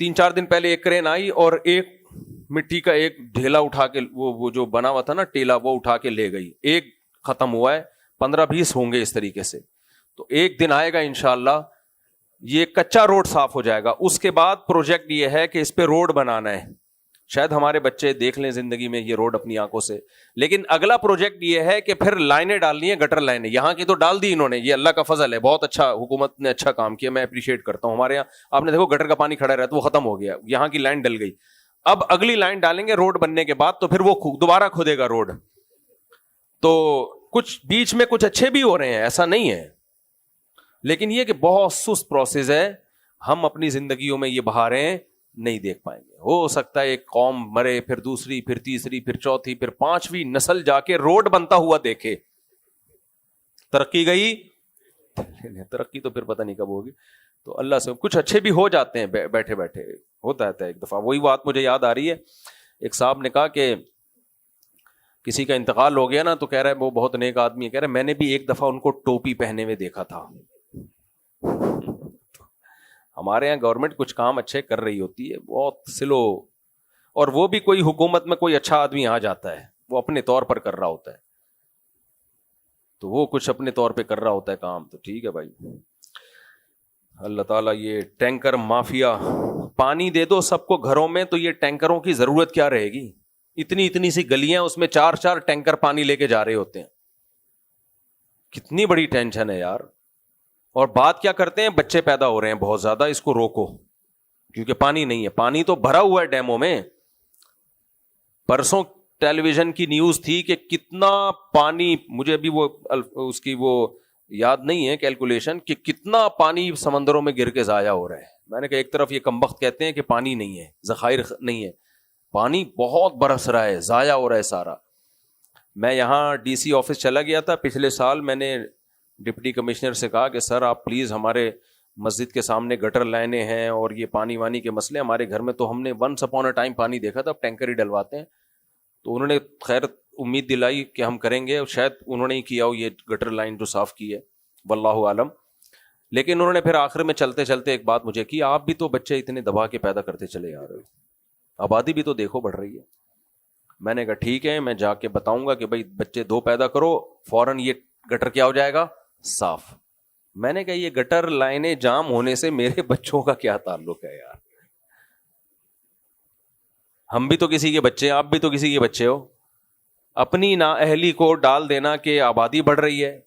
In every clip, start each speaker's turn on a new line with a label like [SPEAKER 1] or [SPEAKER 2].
[SPEAKER 1] 3-4 دن پہلے ایک کرین آئی اور ایک مٹی کا ایک ڈھیلا اٹھا کے وہ جو بنا ہوا تھا نا ٹیلا, وہ اٹھا کے لے گئی. ایک ختم ہوا ہے, 15-20 ہوں گے اس طریقے سے. تو ایک دن آئے گا انشاءاللہ یہ کچا روڈ صاف ہو جائے گا. اس کے بعد پروجیکٹ یہ ہے کہ اس پہ روڈ بنانا ہے. شاید ہمارے بچے دیکھ لیں زندگی میں یہ روڈ اپنی آنکھوں سے. لیکن اگلا پروجیکٹ یہ ہے کہ پھر لائنیں ڈالنی ہے, گٹر لائنیں. یہاں کی تو ڈال دی انہوں نے, یہ اللہ کا فضل ہے, بہت اچھا, حکومت نے اچھا کام کیا, میں اپریشیٹ کرتا ہوں. ہمارے یہاں آپ نے دیکھو گٹر کا پانی کھڑا رہتا, وہ ختم ہو گیا, یہاں کی لائن ڈل گئی. اب اگلی لائن ڈالیں گے روڈ بننے کے بعد, تو پھر وہ دوبارہ کھودے گا روڈ. تو کچھ بیچ میں کچھ اچھے بھی ہو رہے ہیں, ایسا نہیں ہے, لیکن یہ کہ بہت سست پروسیس ہے. ہم اپنی زندگیوں میں یہ بہاریں نہیں دیکھ پائیں گے. ہو سکتا ہے ایک قوم مرے, پھر دوسری, پھر تیسری, پھر چوتھی, پھر 5ویں نسل جا کے روڈ بنتا ہوا دیکھے. ترقی گئی, ترقی تو پھر پتہ نہیں کب ہوگی. تو اللہ سے کچھ اچھے بھی ہو جاتے ہیں بیٹھے بیٹھے, ہوتا ہے ایک دفعہ. وہی بات مجھے یاد آ رہی ہے, ایک صاحب نے کہا کہ کسی کا انتقال ہو گیا نا, تو کہہ رہا ہے وہ بہت نیک آدمی ہے, کہہ رہا ہے میں نے بھی ایک دفعہ ان کو ٹوپی پہنے ہوئے دیکھا تھا. ہمارے یہاں گورنمنٹ کچھ کام اچھے کر رہی ہوتی ہے, بہت سلو, اور وہ بھی کوئی حکومت میں کوئی اچھا آدمی آ جاتا ہے, وہ اپنے طور پر کر رہا ہوتا ہے, تو وہ کچھ اپنے طور پہ کر رہا ہوتا ہے کام, تو ٹھیک ہے بھائی. اللہ تعالیٰ یہ ٹینکر مافیا, پانی دے دو سب کو گھروں میں, تو یہ ٹینکروں کی ضرورت کیا رہے گی. اتنی سی گلیاں, اس میں 4 ٹینکر پانی لے کے جا رہے ہوتے ہیں. کتنی بڑی ٹینشن ہے یار. اور بات کیا کرتے ہیں, بچے پیدا ہو رہے ہیں بہت زیادہ, اس کو روکو کیونکہ پانی نہیں ہے. پانی تو بھرا ہوا ہے ڈیموں میں. پرسوں ٹیلی ویژن کی نیوز تھی کہ کتنا پانی, مجھے ابھی وہ اس کی وہ یاد نہیں ہے کیلکولیشن, کہ کتنا پانی سمندروں میں گر کے ضائع ہو رہا ہے. میں نے کہا ایک طرف یہ کمبخت کہتے ہیں کہ پانی نہیں ہے, ذخائر نہیں ہے, پانی بہت برس رہا ہے, ضائع ہو رہا ہے سارا. میں یہاں ڈی سی آفس چلا گیا تھا پچھلے سال, میں نے ڈپٹی کمشنر سے کہا کہ سر آپ پلیز ہمارے مسجد کے سامنے گٹر لائنیں ہیں اور یہ پانی وانی کے مسئلے ہمارے گھر میں, تو ہم نے ونس اپون اے ٹائم پانی دیکھا تھا, اب ٹینکر ہی ڈلواتے ہیں. تو انہوں نے خیر امید دلائی کہ ہم کریں گے, شاید انہوں نے ہی کیا ہو یہ گٹر لائن جو صاف کی ہے, واللہ عالم. لیکن انہوں نے پھر آخر میں چلتے چلتے ایک بات مجھے کی, آپ بھی تو بچے اتنے دبا کے پیدا کرتے چلے آ رہے ہو, آبادی بھی تو دیکھو بڑھ رہی ہے. میں نے کہا ٹھیک ہے, میں جا کے بتاؤں گا کہ بھائی بچے 2 پیدا کرو, فوراً یہ گٹر کیا ہو جائے گا, صاف. میں نے کہا یہ گٹر لائنیں جام ہونے سے میرے بچوں کا کیا تعلق ہے یار. ہم بھی تو کسی کے بچے ہیں, آپ بھی تو کسی کے بچے ہو. اپنی نااہلی کو ڈال دینا کہ آبادی بڑھ رہی ہے.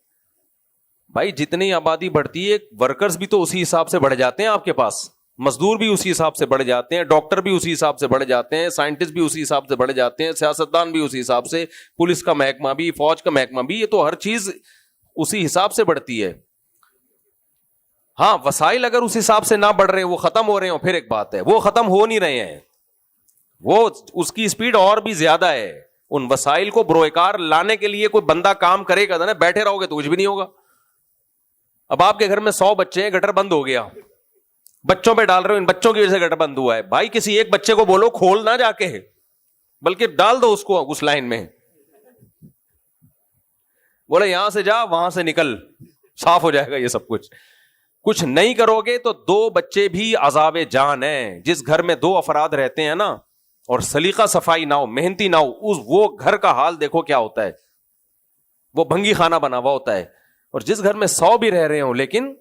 [SPEAKER 1] بھائی جتنی آبادی بڑھتی ہے, ورکرز بھی تو اسی حساب سے بڑھ جاتے ہیں آپ کے پاس, مزدور بھی اسی حساب سے بڑھ جاتے ہیں, ڈاکٹر بھی اسی حساب سے بڑھ جاتے ہیں, سائنٹسٹ بھی اسی حساب سے بڑھ جاتے ہیں, سیاستدان بھی اسی حساب سے, پولیس کا محکمہ بھی, فوج کا محکمہ بھی, یہ تو ہر چیز اسی حساب سے بڑھتی ہے. ہاں وسائل اگر اس حساب سے نہ بڑھ رہے, وہ ختم ہو رہے ہوں, پھر ایک بات ہے. وہ ختم ہو نہیں رہے ہیں, وہ اس کی اسپیڈ اور بھی زیادہ ہے. ان وسائل کو بروئکار لانے کے لیے کوئی بندہ کام کرے گا نا, بیٹھے رہو گے تو کچھ بھی نہیں ہوگا. اب آپ کے گھر میں 100 بچے ہیں, گٹر بند ہو گیا, بچوں پہ ڈال رہے ہو, ان بچوں کی وجہ سے گٹر بند ہوا ہے. بھائی کسی ایک بچے کو بولو کھول نہ جا کے, بلکہ ڈال دو اس کو اس لائن میں, بولے یہاں سے جا وہاں سے نکل, صاف ہو جائے گا یہ سب کچھ. کچھ نہیں کرو گے تو 2 بچے بھی عذاب جان ہیں. جس گھر میں 2 افراد رہتے ہیں نا, اور سلیقہ صفائی نہ ہو, محنتی نہ ہو, وہ گھر کا حال دیکھو کیا ہوتا ہے. وہ بھنگی خانہ بنا ہوا ہوتا ہے. اور جس گھر میں 100 بھی رہ رہے ہوں لیکن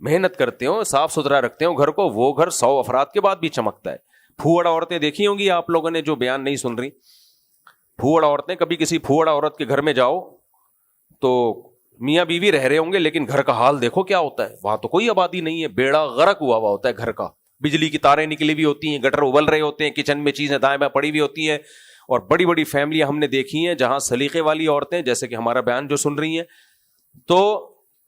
[SPEAKER 1] محنت کرتے ہوں, صاف ستھرا رکھتے ہوں گھر کو, وہ گھر 100 افراد کے بعد بھی چمکتا ہے. پھوڑ عورتیں دیکھی ہوں گی آپ لوگوں نے, جو بیان نہیں سن رہی, پھوڑ عورتیں, کبھی کسی پھوڑ عورت کے گھر میں جاؤ تو میاں بیوی رہ رہے ہوں گے لیکن گھر کا حال دیکھو کیا ہوتا ہے. وہاں تو کوئی آبادی نہیں ہے, بیڑا غرق ہوا ہوتا ہے گھر کا, بجلی کی تاریں نکلی ہوئی ہوتی ہیں, گٹر ابل رہے ہوتے ہیں, کچن میں چیزیں دائیں بائیں پڑی ہوئی ہوتی ہیں. اور بڑی بڑی فیملیاں ہم نے دیکھی ہیں جہاں سلیقے والی عورتیں, جیسے کہ ہمارا بیان جو سن رہی ہیں, تو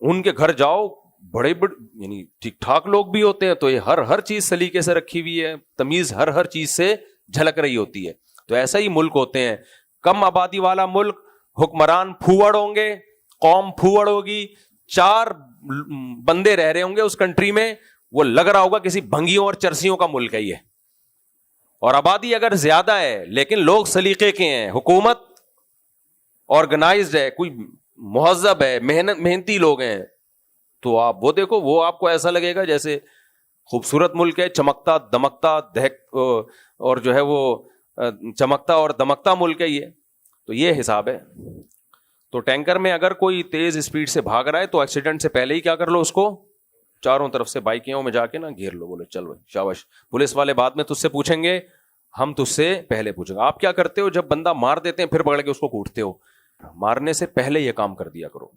[SPEAKER 1] ان کے گھر جاؤ, بڑے یعنی ٹھیک ٹھاک لوگ بھی ہوتے ہیں, تو یہ ہر چیز سلیقے سے رکھی ہوئی ہے, تمیز ہر چیز سے جھلک رہی ہوتی ہے. تو ایسا ہی ملک ہوتے ہیں, کم آبادی والا ملک, حکمران پھوڑ ہوں گے, قوم پھوڑ ہوگی, 4 بندے رہ رہے ہوں گے اس کنٹری میں, وہ لگ رہا ہوگا کسی بھنگیوں اور چرسیوں کا ملک ہے یہ. اور آبادی اگر زیادہ ہے لیکن لوگ سلیقے کے ہیں, حکومت آرگنائزڈ ہے, کوئی مہذب ہے, محنتی لوگ ہیں, تو آپ وہ دیکھو, وہ آپ کو ایسا لگے گا جیسے خوبصورت ملک ہے, چمکتا دمکتا اور جو ہے وہ چمکتا اور دمکتا ملک ہے یہ. تو یہ حساب ہے. تو ٹینکر میں اگر کوئی تیز اسپیڈ سے بھاگ رہا ہے تو ایکسیڈنٹ سے پہلے ہی کیا کر لو, اس کو چاروں طرف سے بائکوں میں جا کے نا گھیر لو, بولے چل بھائی شاباش. پولیس والے بعد میں تجھ سے پوچھیں گے, ہم تجھ سے پہلے پوچھیں گے. آپ کیا کرتے ہو, جب بندہ مار دیتے ہیں پھر پکڑ کے اس کو کوٹتے ہو, مارنے سے پہلے یہ کام کر دیا کرو.